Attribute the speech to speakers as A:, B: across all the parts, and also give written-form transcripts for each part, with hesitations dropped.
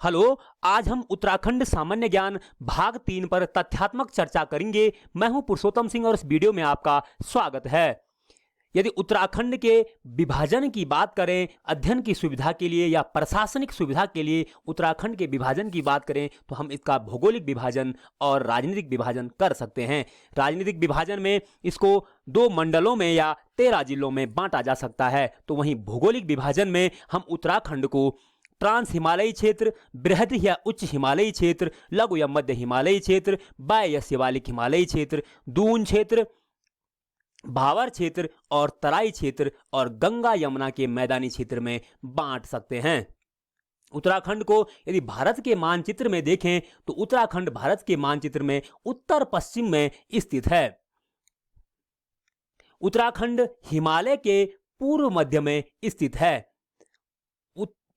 A: Hello. आज हम उत्तराखंड सामान्य ज्ञान भाग 3 पर तथ्यात्मक चर्चा करेंगे। मैं हूं पुरुषोत्तम सिंह और इस वीडियो में आपका स्वागत है। यदि उत्तराखंड के विभाजन की बात करें, अध्ययन की सुविधा के लिए या प्रशासनिक सुविधा के लिए उत्तराखंड के विभाजन की बात करें तो हम इसका भौगोलिक विभाजन और राजनीतिक विभाजन कर सकते हैं। राजनीतिक विभाजन में इसको 2 मंडलों में या 13 जिलों में बांटा जा सकता है, तो वहीं भौगोलिक विभाजन में हम उत्तराखंड को ट्रांस हिमालयी क्षेत्र, बृहद या उच्च हिमालयी क्षेत्र, लघु या मध्य हिमालयी क्षेत्र, बाह्य या शिवालिक हिमालयी क्षेत्र, दून क्षेत्र, भावर क्षेत्र और तराई क्षेत्र और गंगा यमुना के मैदानी क्षेत्र में बांट सकते हैं। उत्तराखंड को यदि भारत के मानचित्र में देखें तो उत्तराखंड भारत के मानचित्र में उत्तर पश्चिम में स्थित है। उत्तराखंड हिमालय के पूर्व मध्य में स्थित है।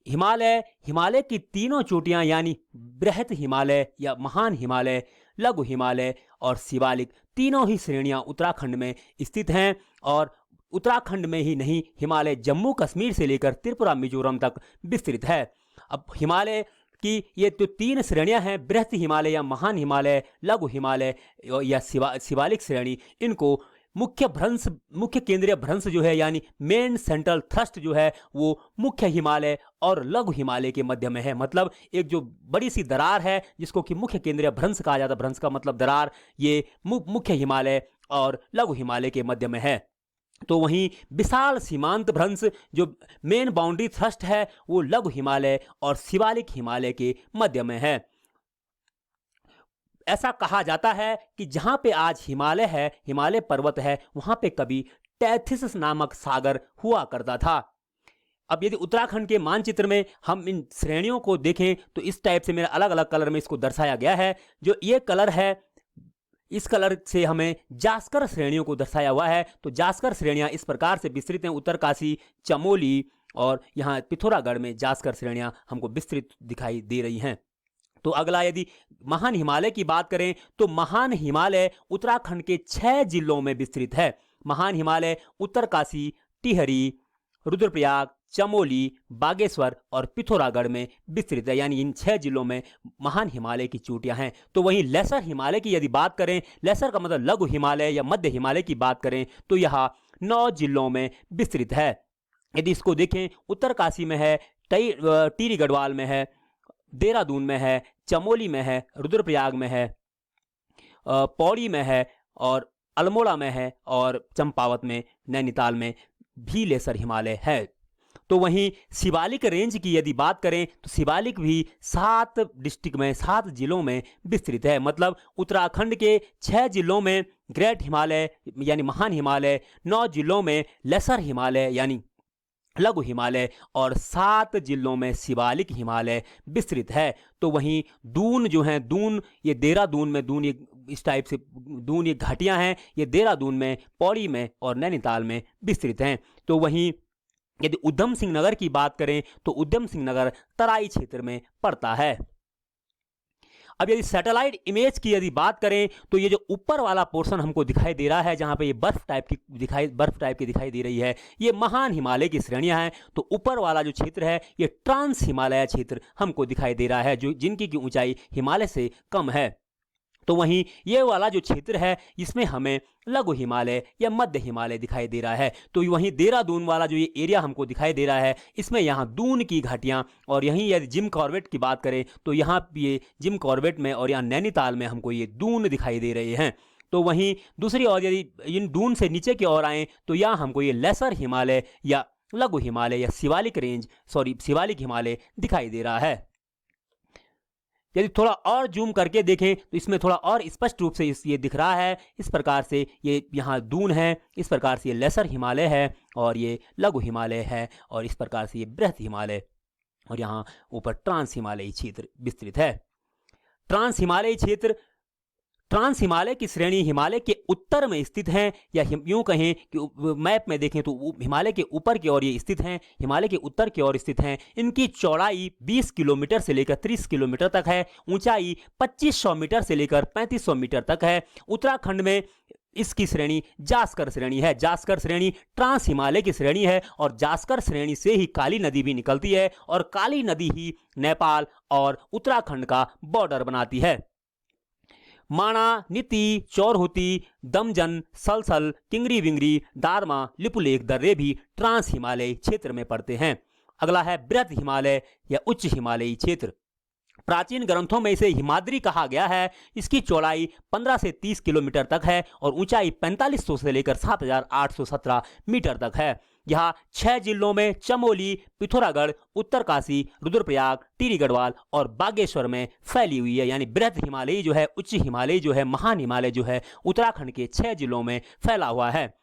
A: हिमालय की तीनों चोटियां यानी बृहत हिमालय या महान हिमालय, लघु हिमालय और शिवालिक तीनों ही श्रेणियां उत्तराखंड में स्थित हैं। और उत्तराखंड में ही नहीं, हिमालय जम्मू कश्मीर से लेकर त्रिपुरा मिजोरम तक विस्तृत है। अब हिमालय की ये जो 3 श्रेणियां हैं, बृहत हिमालय या महान हिमालय, लघु हिमालय या शिवालिक श्रेणी, इनको मुख्य केंद्रीय भ्रंश जो है यानी मेन सेंट्रल थ्रस्ट जो है वो मुख्य हिमालय और लघु हिमालय के मध्य में है। मतलब एक जो बड़ी सी दरार है जिसको कि मुख्य केंद्रीय भ्रंश कहा जाता है, भ्रंश का मतलब दरार, ये मुख्य हिमालय और लघु हिमालय के मध्य में है। तो वहीं विशाल सीमांत भ्रंश जो मेन बाउंड्री थ्रस्ट है वो लघु हिमालय और शिवालिक हिमालय के मध्य में है। ऐसा कहा जाता है कि जहां पे आज हिमालय है, हिमालय पर्वत है, वहां पे कभी टेथिस नामक सागर हुआ करता था। अब यदि उत्तराखंड के मानचित्र में हम इन श्रेणियों को देखें तो इस टाइप से मेरा अलग अलग कलर में इसको दर्शाया गया है। जो ये कलर है, इस कलर से हमें जास्कर श्रेणियों को दर्शाया हुआ है। तो जास्कर श्रेणियां इस प्रकार से विस्तृत हैं। उत्तरकाशी, चमोली और यहाँ पिथौरागढ़ में जास्कर श्रेणियां हमको विस्तृत दिखाई दे रही हैं। तो अगला यदि महान हिमालय की बात करें तो महान हिमालय उत्तराखंड के 6 जिलों में विस्तृत है। महान हिमालय उत्तरकाशी, टिहरी, रुद्रप्रयाग, चमोली, बागेश्वर और पिथौरागढ़ में विस्तृत है, यानी इन 6 जिलों में महान हिमालय की चोटियां हैं। तो वहीं लेसर हिमालय की यदि बात करें, लेसर का मतलब लघु हिमालय या मध्य हिमालय की बात करें तो यह 9 जिलों में विस्तृत है। यदि इसको देखें, उत्तरकाशी में है, टिहरी गढ़वाल में है, देहरादून में है, चमोली में है, रुद्रप्रयाग में है, पौड़ी में है और अल्मोड़ा में है और चंपावत में, नैनीताल में भी लेसर हिमालय है। तो वहीं शिवालिक रेंज की यदि बात करें तो शिवालिक भी 7 डिस्ट्रिक्ट में, 7 जिलों में विस्तृत है। मतलब उत्तराखंड के 6 जिलों में ग्रेट हिमालय यानी महान हिमालय, 9 जिलों में लेसर हिमालय यानी लघु हिमालय और 7 जिलों में शिवालिक हिमालय विस्तृत है। तो वहीं दून जो है, दून ये देहरादून में, दून ये इस टाइप से दून ये घाटियां हैं, ये देहरादून में, पौड़ी में और नैनीताल में विस्तृत हैं। तो वहीं यदि उधम सिंह नगर की बात करें तो उधम सिंह नगर तराई क्षेत्र में पड़ता है। अब यदि सैटेलाइट इमेज की यदि बात करें तो ये जो ऊपर वाला पोर्शन हमको दिखाई दे रहा है, जहां पे ये बर्फ टाइप की दिखाई दे रही है, ये महान हिमालय की श्रेणियां हैं। तो ऊपर वाला जो क्षेत्र है ये ट्रांस हिमालय क्षेत्र हमको दिखाई दे रहा है, जो जिनकी की ऊंचाई हिमालय से कम है। तो वहीं ये वाला जो क्षेत्र है इसमें हमें लघु हिमालय या मध्य हिमालय दिखाई दे रहा है। तो वहीं देहरादून वाला जो ये एरिया हमको दिखाई दे रहा है, इसमें यहाँ दून की घाटियाँ, और यहीं यदि जिम कॉर्बेट की बात करें तो यहाँ ये जिम कॉर्बेट में और यहाँ नैनीताल में हमको ये दून दिखाई दे रहे हैं। तो वहीं दूसरी ओर यदि इन दून से नीचे की ओर आएँ तो यहाँ हमको ये लेसर हिमालय या लघु हिमालय या शिवालिक हिमालय दिखाई दे रहा है। यदि थोड़ा और जूम करके देखें तो इसमें थोड़ा और स्पष्ट रूप से ये दिख रहा है। इस प्रकार से ये यहाँ दून है, इस प्रकार से ये लेसर हिमालय है और ये लघु हिमालय है, और इस प्रकार से ये बृहत हिमालय, और यहाँ ऊपर ट्रांस हिमालयी क्षेत्र विस्तृत है। ट्रांस हिमालय की श्रेणी हिमालय के उत्तर में स्थित हैं, या यूं कहें कि मैप में देखें तो हिमालय के ऊपर की ओर ये स्थित हैं, हिमालय के उत्तर की ओर स्थित हैं। इनकी चौड़ाई 20 किलोमीटर से लेकर 30 किलोमीटर तक है, ऊंचाई 2500 मीटर से लेकर 3500 मीटर तक है। उत्तराखंड में इसकी श्रेणी जास्कर श्रेणी है। जास्कर श्रेणी ट्रांस हिमालय की श्रेणी है और जास्कर श्रेणी से ही काली नदी भी निकलती है और काली नदी ही नेपाल और उत्तराखंड का बॉर्डर बनाती है। माणा, नीति, चौरहुती, दमजन, सलसल, किंगरी विंगरी, दारमा, लिपुलेख दर्रे भी ट्रांस हिमालयी क्षेत्र में पड़ते हैं। अगला है बृहत हिमालय या उच्च हिमालयी क्षेत्र। प्राचीन ग्रंथों में इसे हिमाद्री कहा गया है। इसकी चौड़ाई 15 से 30 किलोमीटर तक है और ऊंचाई 4500 से लेकर 7817 मीटर तक है। यहाँ 6 जिलों में चमोली, पिथौरागढ़, उत्तरकाशी, रुद्रप्रयाग, टिहरी गढ़वाल और बागेश्वर में फैली हुई है। यानी बृहत हिमालयी जो है, उच्च हिमालयी जो है, महान हिमालय जो है, उत्तराखंड के 6 जिलों में फैला हुआ है।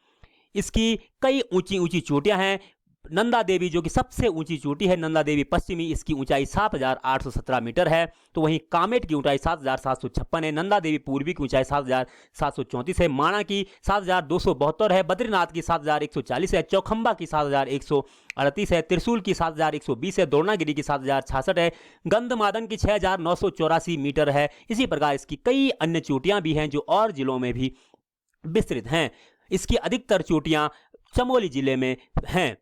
A: इसकी कई ऊंची ऊंची चोटियां हैं। नंदा देवी जो कि सबसे ऊंची चोटी है, नंदा देवी पश्चिमी, इसकी ऊंचाई 7817 मीटर है। तो वहीं कामेट की ऊंचाई 7756 है। नंदा देवी पूर्वी की ऊंचाई 7734 है। माणा की 7272 है। बद्रीनाथ की 7140 है। चौखंबा की 7138 है। त्रिशूल की 7120 है। द्रोणागिरी की 7066 है। गंधमादन की 6984 मीटर है। इसी प्रकार इसकी कई अन्य चोटियां भी हैं जो और जिलों में भी विस्तृत हैं। इसकी अधिकतर चोटियां चमोली जिले में हैं।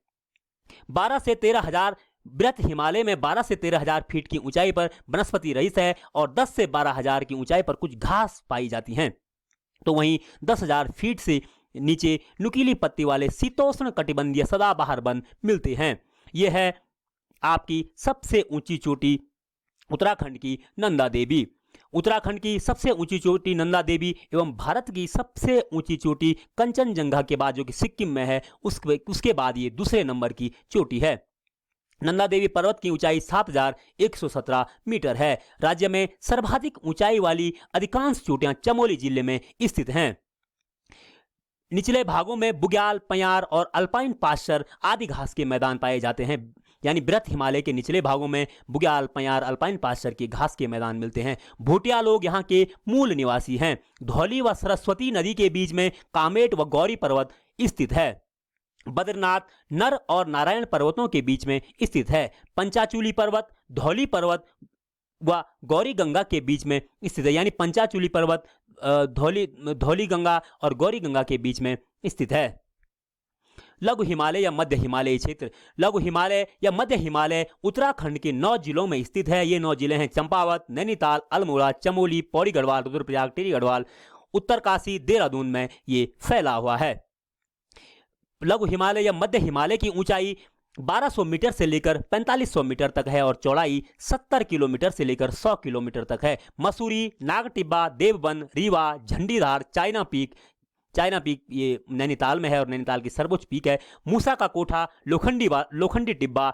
A: 12 से 13,000 बृहत हिमालय में 12 से 13,000 फीट की ऊंचाई पर वनस्पति रहित है और 10 से 12,000 की ऊंचाई पर कुछ घास पाई जाती हैं। तो वहीं 10,000 फीट से नीचे नुकीली पत्ती वाले शीतोष्ण कटिबंधीय सदाबहार वन मिलते हैं। यह है आपकी सबसे ऊंची चोटी उत्तराखंड की नंदा देवी। उत्तराखंड की सबसे ऊंची चोटी नंदा देवी एवं भारत की सबसे ऊंची चोटी कंचनजंगा के बाद जो कि सिक्किम में है, उसके बाद ये दूसरे नंबर की चोटी है। नंदा देवी पर्वत की ऊंचाई 7117 मीटर है। राज्य में सर्वाधिक ऊंचाई वाली अधिकांश चोटियां चमोली जिले में स्थित हैं। निचले भागों में बुग्याल, पयार और अल्पाइन पास्चर आदि घास के मैदान पाए जाते हैं। यानी बृहत हिमालय के निचले भागों में बुग्याल, पयार, अल्पाइन पास्चर के घास के मैदान मिलते हैं। भूटिया लोग यहाँ के मूल निवासी हैं। धौली व सरस्वती नदी के बीच में कामेट व गौरी पर्वत स्थित है। बद्रीनाथ नर और नारायण पर्वतों के बीच में स्थित है। पंचाचूली पर्वत धौली पर्वत व गौरी गंगा के बीच में स्थित है। यानी पंचाचूली पर्वत धौली गंगा और गौरी गंगा के बीच में स्थित है। लघु हिमालय या मध्य हिमालयी क्षेत्र। लघु हिमालय या मध्य हिमालय उत्तराखंड के 9 जिलों में स्थित है। ये 9 जिले हैं चंपावत, नैनीताल, अल्मोड़ा, चमोली, पौड़ी गढ़वाल, रुद्रप्रयाग, टिहरी गढ़वाल, उत्तरकाशी, देहरादून में ये फैला हुआ है। लघु हिमालय या मध्य हिमालय की ऊंचाई 1200 मीटर से लेकर 4500 मीटर तक है और चौड़ाई 70 किलोमीटर से लेकर 100 किलोमीटर तक है। मसूरी, नागटिब्बा, देवबंद, रीवा, झंडीधार, चाइना पीक ये नैनीताल में है और नैनीताल की सर्वोच्च पीक है। मूसा का कोठा, लोखंडी टिब्बा,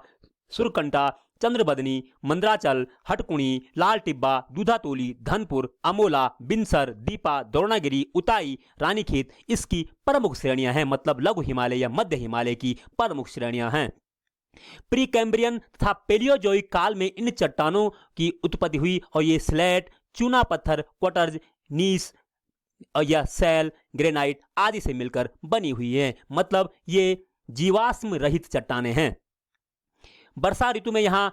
A: सुरकंटा, चंद्रबदनी, मंदराचल, हटकुणी, लाल टिब्बा, दूधातोली, धनपुर, अमोला, बिनसर, दीपा, द्रोणागिरी, उताई, रानीखेत इसकी प्रमुख श्रेणियां हैं। मतलब लघु हिमालय या मध्य हिमालय की प्रमुख श्रेणियां हैं। प्री कैम्ब्रियन तथा पेलियोजोइक काल में इन चट्टानों की उत्पत्ति हुई और ये स्लेट, चूना पत्थर, क्वार्ट्ज, नीस या सैल, ग्रेनाइट आदि से मिलकर बनी हुई है। मतलब ये जीवाश्म रहित चट्टानें हैं। वर्षा ऋतु में यहाँ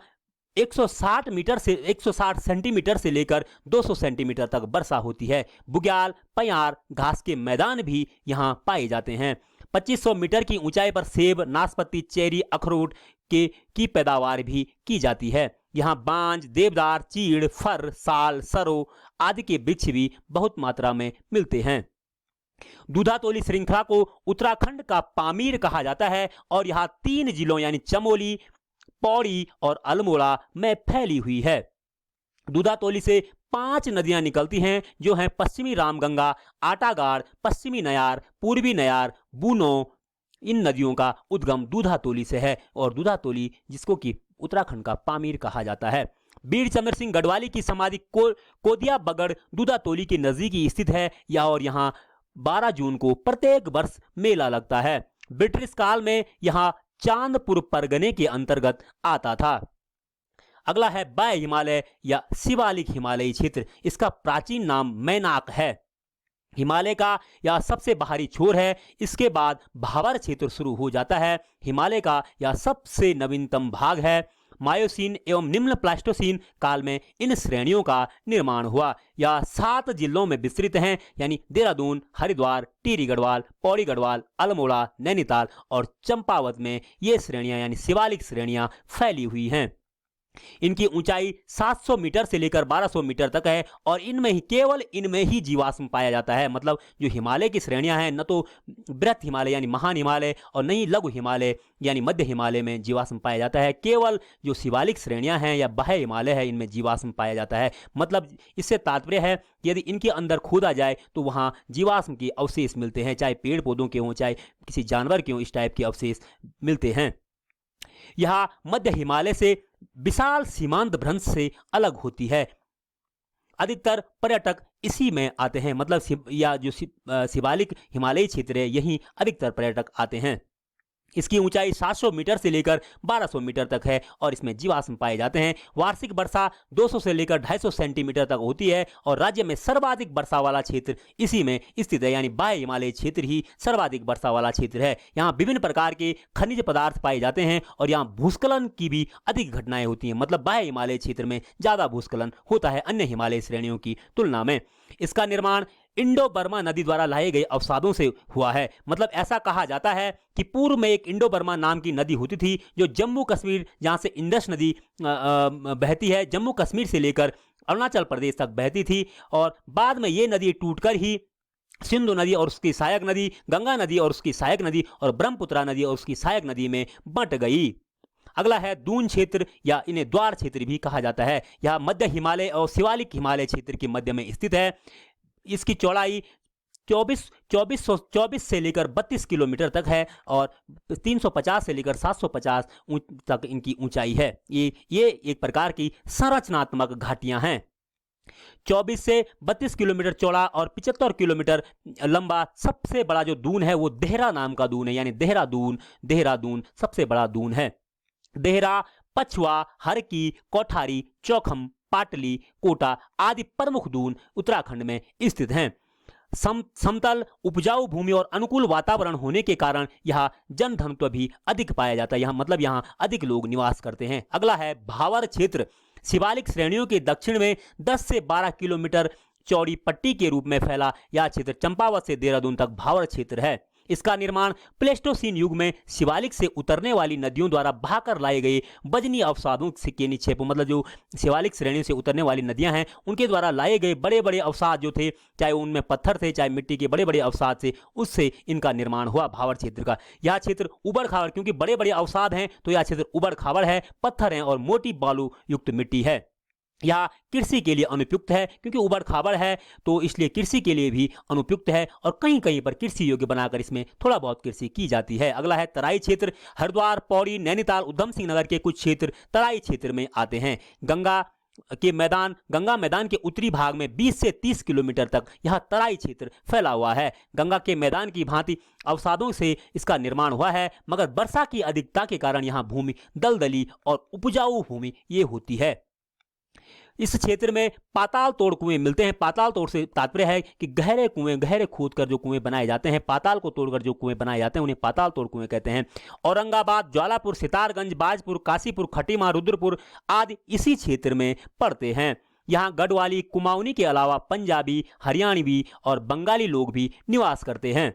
A: 160 सेंटीमीटर से लेकर 200 सेंटीमीटर तक वर्षा होती है। बुग्याल, पयार घास के मैदान भी यहाँ पाए जाते हैं। 2500 मीटर की ऊंचाई पर सेब, नाशपाती, चेरी, अखरोट की पैदावार भी की जाती है। यहाँ बांज, देवदार, चीड़, फर, साल, सरो आदि के वृक्ष भी बहुत मात्रा में मिलते हैं। दूधातोली श्रृंखला को उत्तराखंड का पामीर कहा जाता है और यहाँ 3 जिलों यानी चमोली, पौड़ी और अल्मोड़ा में फैली हुई है। दूधातोली से 5 नदियां निकलती हैं जो हैं पश्चिमी रामगंगा, आटागाड़, पश्चिमी नयार, पूर्वी नयार, बूनो। इन नदियों का उद्गम दूधातोली से है और दूधातोली जिसको कि उत्तराखंड का पामीर कहा जाता है। वीर चंद्र सिंह गढ़वाली की समाधि कोदिया बगड़ दूधातोली के नजदीक स्थित है। और यहाँ 12 जून को प्रत्येक वर्ष मेला लगता है। ब्रिटिश काल में यहाँ चांदपुर परगने के अंतर्गत आता था। अगला है बाह्य हिमालय या शिवालिक हिमालयी क्षेत्र। इसका प्राचीन नाम मैनाक है। हिमालय का यह सबसे बाहरी छोर है। इसके बाद भावर क्षेत्र शुरू हो जाता है। हिमालय का यह सबसे नवीनतम भाग है। मायोसीन एवं निम्न प्लास्टोसीन काल में इन श्रेणियों का निर्माण हुआ। यह 7 जिलों में विस्तृत हैं, यानी देहरादून, हरिद्वार, टिहरी गढ़वाल, पौड़ी गढ़वाल, अल्मोड़ा, नैनीताल और चंपावत में ये श्रेणियां यानी शिवालिक श्रेणियां फैली हुई हैं। इनकी ऊंचाई 700 मीटर से लेकर 1200 मीटर तक है और केवल इनमें ही जीवाश्म पाया जाता है। मतलब जो हिमालय की श्रेणियां हैं, न तो बृहत हिमालय यानी महान हिमालय और न ही लघु हिमालय यानी मध्य हिमालय में जीवाश्म पाया जाता है। केवल जो शिवालिक श्रेणियां हैं या बाह्य हिमालय है, इनमें जीवाश्म पाया जाता है। मतलब इससे तात्पर्य है कि यदि इनके अंदर खोदा जाए तो वहाँ जीवाश्म के अवशेष मिलते हैं, चाहे पेड़ पौधों के हों, चाहे किसी जानवर के हों, इस टाइप के अवशेष मिलते हैं। यह मध्य हिमालय से विशाल सीमांत भ्रंश से अलग होती है। अधिकतर पर्यटक इसी में आते हैं, मतलब या जो शिवालिक हिमालयी क्षेत्र है, यहीं अधिकतर पर्यटक आते हैं। इसकी ऊंचाई 700 मीटर से लेकर 1200 मीटर तक है और इसमें जीवाश्म पाए जाते हैं। वार्षिक वर्षा 200 से लेकर 250 सेंटीमीटर तक होती है और राज्य में सर्वाधिक वर्षा वाला क्षेत्र इसी में स्थित है, यानी बाह्य हिमालय क्षेत्र ही सर्वाधिक वर्षा वाला क्षेत्र है। यहाँ विभिन्न प्रकार के खनिज पदार्थ पाए जाते हैं और यहाँ भूस्खलन की भी अधिक घटनाएं होती हैं। मतलब बाह्य हिमालय क्षेत्र में ज्यादा भूस्खलन होता है अन्य हिमालय श्रेणियों की तुलना में। इसका निर्माण इंडो बर्मा नदी द्वारा लाए गए अवसादों से हुआ है। मतलब ऐसा कहा जाता है कि पूर्व में एक इंडो बर्मा नाम की नदी होती थी जो जम्मू कश्मीर, जहां से इंडस नदी बहती है, जम्मू कश्मीर से लेकर अरुणाचल प्रदेश तक बहती थी और बाद में ये नदी टूटकर ही सिंधु नदी और उसकी सहायक नदी, गंगा नदी और उसकी सहायक नदी और ब्रह्मपुत्रा नदी और उसकी सहायक नदी में बंट गई। अगला है दून क्षेत्र या इन्हें द्वार क्षेत्र भी कहा जाता है। यह मध्य हिमालय और शिवालिक हिमालय क्षेत्र के मध्य में स्थित है। इसकी चौड़ाई 2424 से लेकर 32 किलोमीटर तक है और 350 से लेकर 750 तक इनकी ऊंचाई है। ये एक प्रकार की संरचनात्मक घाटियां हैं। 24 से 32 किलोमीटर चौड़ा और 75 किलोमीटर लंबा सबसे बड़ा जो दून है वो देहरा नाम का दून है, यानी देहरादून सबसे बड़ा दून है। देहरा, पछुआ, हरकी, कोठारी, चौखम, पाटली, कोटा आदि प्रमुख दून उत्तराखंड में स्थित हैं। समतल उपजाऊ भूमि और अनुकूल वातावरण होने के कारण यहाँ जनघनत्व भी अधिक पाया जाता है। यहाँ अधिक लोग निवास करते हैं। अगला है भावर क्षेत्र। शिवालिक श्रेणियों के दक्षिण में 10 से 12 किलोमीटर चौड़ी पट्टी के रूप में फैला यह क्षेत्र चंपावत से देहरादून तक भावर क्षेत्र है। इसका निर्माण प्लेस्टोसीन युग में शिवालिक से उतरने वाली नदियों द्वारा बहाकर लाए गए वजनी अवसादों के निक्षेपों, मतलब जो शिवालिक श्रेणी से उतरने वाली नदियां हैं उनके द्वारा लाए गए बड़े बड़े अवसाद जो थे, चाहे उनमें पत्थर थे चाहे मिट्टी के बड़े बड़े अवसाद थे, उससे इनका निर्माण हुआ भावर क्षेत्र का। यह क्षेत्र उबड़ खाबड़, क्योंकि बड़े बड़े अवसाद हैं तो यह क्षेत्र उबड़ खाबड़ है, पत्थर हैं और मोटी बालू युक्त मिट्टी है। यह कृषि के लिए अनुपयुक्त है, क्योंकि उबड़ खाबड़ है तो इसलिए कृषि के लिए भी अनुपयुक्त है और कहीं कहीं पर कृषि योग्य बनाकर इसमें थोड़ा बहुत कृषि की जाती है। अगला है तराई क्षेत्र। हरिद्वार, पौड़ी, नैनीताल, उधम सिंह नगर के कुछ क्षेत्र तराई क्षेत्र में आते हैं। गंगा मैदान के उत्तरी भाग में 20 से 30 किलोमीटर तक यह तराई क्षेत्र फैला हुआ है। गंगा के मैदान की भांति अवसादों से इसका निर्माण हुआ है, मगर वर्षा की अधिकता के कारण यहाँ भूमि दलदली और उपजाऊ भूमि ये होती है। इस क्षेत्र में पाताल तोड़ कुएं मिलते हैं। पाताल तोड़ से तात्पर्य है कि गहरे खोद कर जो कुएं बनाए जाते हैं, पाताल को तोड़कर जो कुएं बनाए जाते हैं उन्हें पाताल तोड़ कुएं कहते हैं। औरंगाबाद, ज्वालापुर, सितारगंज, बाजपुर, काशीपुर, खटीमा, रुद्रपुर आदि इसी क्षेत्र में पड़ते हैं। यहाँ गढ़वाली, कुमाऊनी के अलावा पंजाबी, हरियाणवी और बंगाली लोग भी निवास करते हैं।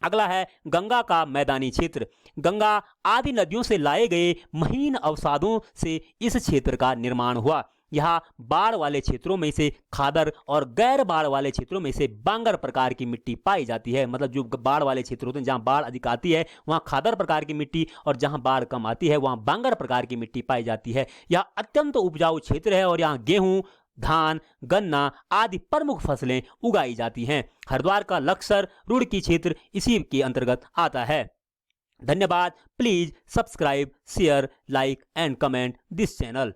A: अगला है गंगा का मैदानी क्षेत्र। गंगा आदि नदियों से लाए गए महीन अवसादों से इस क्षेत्र का निर्माण हुआ। यहाँ बाढ़ वाले क्षेत्रों में से खादर और गैर बाढ़ वाले क्षेत्रों में से बांगर प्रकार की मिट्टी पाई जाती है। मतलब जो बाढ़ वाले क्षेत्र होते हैं जहाँ बाढ़ अधिक आती है वहाँ खादर प्रकार की मिट्टी और जहाँ बाढ़ कम आती है वहाँ बांगर प्रकार की मिट्टी पाई जाती है। यह अत्यंत उपजाऊ क्षेत्र है और यहाँ गेहूँ, धान, गन्ना आदि प्रमुख फसलें उगाई जाती हैं। हरिद्वार का लक्सर, रुड़की क्षेत्र इसी के अंतर्गत आता है। धन्यवाद। Please subscribe, share, like and comment this channel.